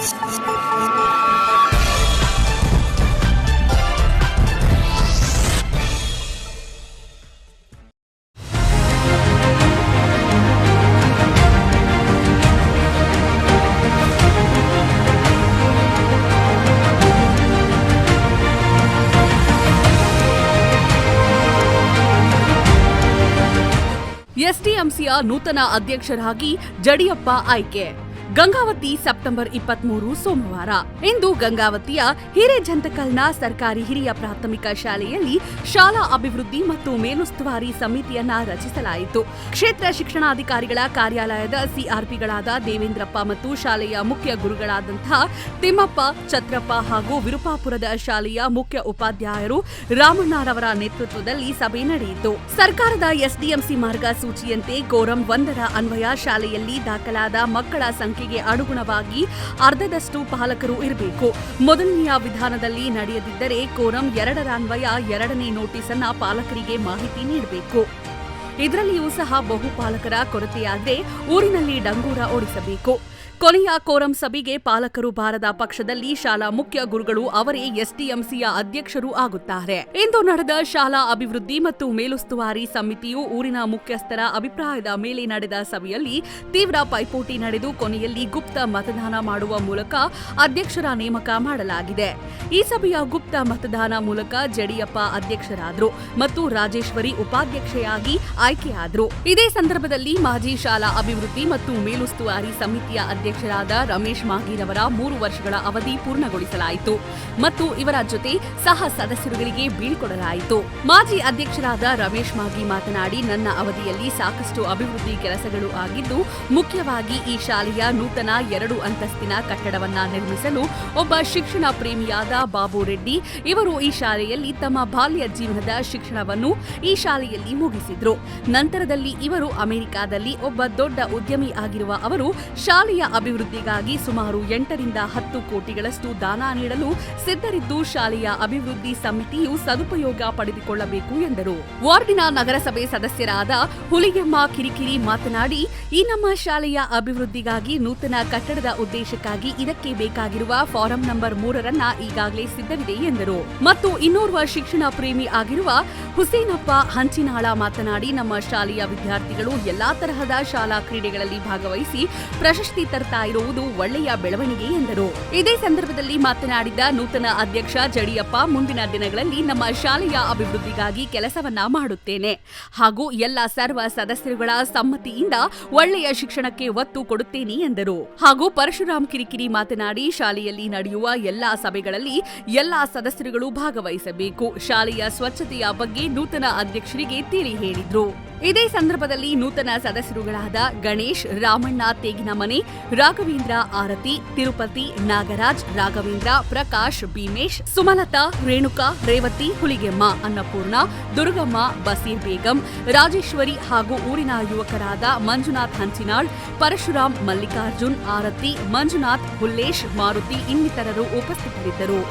ಎಸ್ಡಿಎಂಸಿಯ ನೂತನ ಅಧ್ಯಕ್ಷರಾಗಿ ಜಡಿಯಪ್ಪ ಆಯ್ಕೆ. ಗಂಗಾವತಿ ಸೆಪ್ಟೆಂಬರ್ 23 ಸೋಮವಾರ. ಇಂದು ಗಂಗಾವತಿಯ ಹಿರೇಜಂತಕಲ್ನ ಸರ್ಕಾರಿ ಹಿರಿಯ ಪ್ರಾಥಮಿಕ ಶಾಲೆಯಲ್ಲಿ ಶಾಲಾ ಅಭಿವೃದ್ಧಿ ಮತ್ತು ಮೇಲುಸ್ತುವಾರಿ ಸಮಿತಿಯನ್ನ ರಚಿಸಲಾಯಿತು. ಕ್ಷೇತ್ರ ಶಿಕ್ಷಣಾಧಿಕಾರಿಗಳ ಕಾರ್ಯಾಲಯದ ಸಿಆರ್ಪಿಗಳಾದ ದೇವೇಂದ್ರಪ್ಪ ಮತ್ತು ಶಾಲೆಯ ಮುಖ್ಯ ಗುರುಗಳಾದಂತಹ ತಿಮ್ಮಪ್ಪ, ಛತ್ರಪ್ಪ ಹಾಗೂ ವಿರುಪಾಪುರದ ಶಾಲೆಯ ಮುಖ್ಯ ಉಪಾಧ್ಯಾಯರು ರಾಮಣ್ಣರವರ ನೇತೃತ್ವದಲ್ಲಿ ಸಭೆ ನಡೆಯಿತು. ಸರ್ಕಾರದ ಎಸ್ಡಿಎಂಸಿ ಮಾರ್ಗಸೂಚಿಯಂತೆ ಕೋರಂ 1ರ ಅನ್ವಯ ಶಾಲೆಯಲ್ಲಿ ದಾಖಲಾದ ಮಕ್ಕಳ ಸಂಖ್ಯೆಗೆ ಅನುಗುಣವಾಗಿ ಅರ್ಧದಷ್ಟು ಪಾಲಕರು ಇರಬೇಕು. ಮೊದಲನೆಯ ವಿಧಾನದಲ್ಲಿ ನಡೆಯದಿದ್ದರೆ ಕೋರಂ 2ರ ಅನ್ವಯ 2ನೇ ನೋಟಿಸ್ ಅನ್ನ ಪಾಲಕರಿಗೆ ಮಾಹಿತಿ ನೀಡಬೇಕು. ಇದರಲ್ಲಿಯೂ ಸಹ ಬಹುಪಾಲಕರ ಕೊರತೆಯಾದರೆ ಊರಿನಲ್ಲಿ ಡಂಗೂರ ಓಡಿಸಬೇಕು. ಕೊನೆಯ ಕೋರಂ ಸಭೆಗೆ ಪಾಲಕರು ಬಾರದ ಪಕ್ಷದಲ್ಲಿ ಶಾಲಾ ಮುಖ್ಯ ಗುರುಗಳು ಅವರೇ ಎಸ್ಡಿಎಂಸಿಯ ಅಧ್ಯಕ್ಷರು ಆಗುತ್ತಾರೆ. ಇಂದು ನಡೆದ ಶಾಲಾ ಅಭಿವೃದ್ಧಿ ಮತ್ತು ಮೇಲುಸ್ತುವಾರಿ ಸಮಿತಿಯು ಊರಿನ ಮುಖ್ಯಸ್ಥರ ಅಭಿಪ್ರಾಯದ ಮೇಲೆ ನಡೆದ ಸಭೆಯಲ್ಲಿ ತೀವ್ರ ಪೈಪೋಟಿ ನಡೆದು ಕೊನೆಯಲ್ಲಿ ಗುಪ್ತ ಮತದಾನ ಮಾಡುವ ಮೂಲಕ ಅಧ್ಯಕ್ಷರ ನೇಮಕ ಮಾಡಲಾಗಿದೆ. ಈ ಸಭೆಯ ಗುಪ್ತ ಮತದಾನ ಮೂಲಕ ಜಡಿಯಪ್ಪ ಅಧ್ಯಕ್ಷರಾದರು ಮತ್ತು ರಾಜೇಶ್ವರಿ ಉಪಾಧ್ಯಕ್ಷೆಯಾಗಿ ಆಯ್ಕೆಯಾದರು. ಇದೇ ಸಂದರ್ಭದಲ್ಲಿ ಮಾಜಿ ಶಾಲಾ ಅಭಿವೃದ್ಧಿ ಮತ್ತು ಮೇಲುಸ್ತುವಾರಿ ಸಮಿತಿಯ ಅಧ್ಯಕ್ಷರಾದ ರಮೇಶ್ ಮಾಗೀರವರ 3 ವರ್ಷಗಳ ಅವಧಿ ಪೂರ್ಣಗೊಳಿಸಲಾಯಿತು ಮತ್ತು ಇವರ ಜೊತೆ ಸಹ ಸದಸ್ಯರುಗಳಿಗೆ ಬೀಳ್ಕೊಡಲಾಯಿತು. ಮಾಜಿ ಅಧ್ಯಕ್ಷರಾದ ರಮೇಶ್ ಮಾಗಿ ಮಾತನಾಡಿ, ನನ್ನ ಅವಧಿಯಲ್ಲಿ ಸಾಕಷ್ಟು ಅಭಿವೃದ್ಧಿ ಕೆಲಸಗಳು ಆಗಿದ್ದು, ಮುಖ್ಯವಾಗಿ ಈ ಶಾಲೆಯ ನೂತನ 2 ಅಂತಸ್ತಿನ ಕಟ್ಟಡವನ್ನ ನಿರ್ಮಿಸಲು ಒಬ್ಬ ಶಿಕ್ಷಣ ಪ್ರೇಮಿಯಾದ ಬಾಬು ರೆಡ್ಡಿ ಇವರು ಈ ಶಾಲೆಯಲ್ಲಿ ತಮ್ಮ ಬಾಲ್ಯ ಜೀವನದ ಶಿಕ್ಷಣವನ್ನು ಈ ಶಾಲೆಯಲ್ಲಿ ಮುಗಿಸಿದ್ರು. ನಂತರದಲ್ಲಿ ಇವರು ಅಮೆರಿಕಾದಲ್ಲಿ ಒಬ್ಬ ದೊಡ್ಡ ಉದ್ಯಮಿ ಆಗಿರುವ ಅವರು ಶಾಲೆಯ ಅಭಿವೃದ್ಧಿಗಾಗಿ ಸುಮಾರು 8 ರಿಂದ 10 ಕೋಟಿಗಳಷ್ಟು ದಾನ ನೀಡಲು ಸಿದ್ಧರಿದ್ದು ಶಾಲೆಯ ಅಭಿವೃದ್ಧಿ ಸಮಿತಿಯು ಸದುಪಯೋಗ ಪಡೆದುಕೊಳ್ಳಬೇಕು ಎಂದರು. ವಾರ್ಡಿನ ನಗರಸಭೆ ಸದಸ್ಯರಾದ ಹುಲಿಗೆಮ್ಮ ಕಿರಿಕಿರಿ ಮಾತನಾಡಿ, ಈ ನಮ್ಮ ಶಾಲೆಯ ಅಭಿವೃದ್ಧಿಗಾಗಿ ನೂತನ ಕಟ್ಟಡದ ಉದ್ದೇಶಕ್ಕಾಗಿ ಇದಕ್ಕೆ ಬೇಕಾಗಿರುವ ಫಾರಂ ನಂಬರ್ 3ರನ್ನ ಈಗಾಗಲೇ ಸಿದ್ಧವಿದೆ ಎಂದರು. ಮತ್ತು ಇನ್ನೋರ್ವ ಶಿಕ್ಷಣ ಪ್ರೇಮಿ ಆಗಿರುವ ಹುಸೇನಪ್ಪ ಹಂಚಿನಾಳ ಮಾತನಾಡಿ, ನಮ್ಮ ಶಾಲೆಯ ವಿದ್ಯಾರ್ಥಿಗಳು ಎಲ್ಲಾ ತರಹದ ಶಾಲಾ ಕ್ರೀಡೆಗಳಲ್ಲಿ ಭಾಗವಹಿಸಿ ಪ್ರಶಸ್ತಿ ತರ್ತಾ ಇರುವುದು ಒಳ್ಳೆಯ ಬೆಳವಣಿಗೆ ಎಂದರು. ಇದೇ ಸಂದರ್ಭದಲ್ಲಿ ಮಾತನಾಡಿದ ನೂತನ ಅಧ್ಯಕ್ಷ ಜಡಿಯಪ್ಪ, ಮುಂದಿನ ದಿನಗಳಲ್ಲಿ ನಮ್ಮ ಶಾಲೆಯ ಅಭಿವೃದ್ಧಿಗಾಗಿ ಕೆಲಸವನ್ನ ಮಾಡುತ್ತೇನೆ ಹಾಗೂ ಎಲ್ಲ ಸರ್ವ ಸದಸ್ಯರುಗಳ ಸಮ್ಮತಿಯಿಂದ ಒಳ್ಳೆಯ ಶಿಕ್ಷಣಕ್ಕೆ ಒತ್ತು ಕೊಡುತ್ತೇನೆ ಎಂದರು. ಹಾಗೂ ಪರಶುರಾಮ್ ಕಿರಿಕಿರಿ ಮಾತನಾಡಿ, ಶಾಲೆಯಲ್ಲಿ ನಡೆಯುವ ಎಲ್ಲಾ ಸಭೆಗಳಲ್ಲಿ ಎಲ್ಲಾ ಸದಸ್ಯರುಗಳು ಭಾಗವಹಿಸಬೇಕು. ಶಾಲೆಯ ಸ್ವಚ್ಛತೆಯ ಬಗ್ಗೆ ನೂತನ ಅಧ್ಯಕ್ಷರಿಗೆ ತಿಳಿ ಹೇಳಿದ್ರು. ಇದೇ ಸಂದರ್ಭದಲ್ಲಿ ನೂತನ ಸದಸ್ಯರುಗಳಾದ ಗಣೇಶ್, ರಾಮಣ್ಣ ತೇಗಿನಮನೆ, ರಾಘವೇಂದ್ರ ಆರತಿ, ತಿರುಪತಿ, ನಾಗರಾಜ್, ರಾಘವೇಂದ್ರ, ಪ್ರಕಾಶ್, ಭೀಮೇಶ್, ಸುಮಲತಾ, ರೇಣುಕಾ, ರೇವತಿ, ಹುಲಿಗೆಮ್ಮ, ಅನ್ನಪೂರ್ಣ, ದುರ್ಗಮ್ಮ, ಬಸೀರ್ ಬೇಗಂ, ರಾಜೇಶ್ವರಿ ಹಾಗೂ ಊರಿನ ಯುವಕರಾದ ಮಂಜುನಾಥ್ ಹಂಚಿನಾಳ್, ಪರಶುರಾಮ್, ಮಲ್ಲಿಕಾರ್ಜುನ್, ಆರತಿ, ಮಂಜುನಾಥ್, ಹುಲ್ಲೇಶ್, ಮಾರುತಿ ಇನ್ನಿತರರು ಉಪಸ್ಥಿತರಿದ್ದರು.